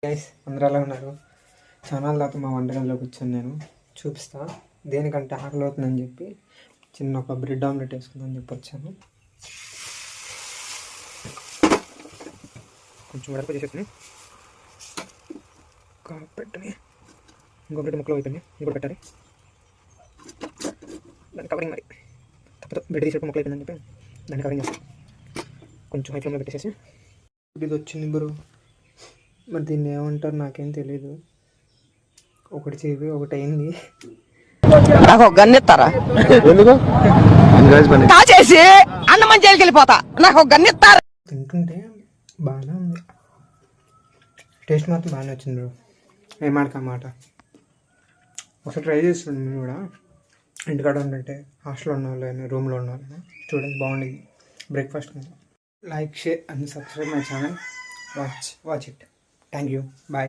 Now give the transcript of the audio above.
Guys అందరూ ఎలా ఉన్నారు? చాలా దాకా మా వంటగదిలోకి వచ్చాను. నేను చూపిస్తా దేనికంటే ఆకలి అవుతుందని చెప్పి చిన్న ఒక బ్రెడ్ ఆమ్లెట్ వేసుకుందని చెప్పి వచ్చాను. కొంచెం వరకు చేసేసుకుని పెట్టని ఇంకో బ్రెడ్ ముక్కలు అయిపోయింది, ఇంకోటి పెట్టాలి. దాన్ని కవరింగ్ మరి తప్పదు, బ్రెడ్ తీసేపు ముక్కలు అయిపోయిందని చెప్పి దాన్ని కవరింగ్ చేస్తాను. కొంచెం హై ఫ్లేమ్లో పెట్టేసేసి ఇది వచ్చింది బ్రో. మరి దీన్ని ఏమంటారు నాకేం తెలీదు. ఒకటి చేపి ఒకటి అయింది. నాకు ఒక గన్ను ఇస్తారా? కాచేసి అన్నమని జైలుకి వెళ్ళిపోతా. నాకు ఒక గన్ను ఇస్తారా? తింటుంటే బాగానే ఉంది, టేస్ట్ మాత్రం బాగానే వచ్చింది బ్రో. ఏమాటకమాట ఒకసారి ట్రై చేస్తుండే. మీరు కూడా ఇంటికాడ ఉండంటే హాస్టల్లో ఉన్న వాళ్ళని, రూమ్లో ఉన్న వాళ్ళని స్టూడెంట్స్ బాగుండేది breakfast. Like, share and subscribe my channel. Watch it. Thank you. Bye.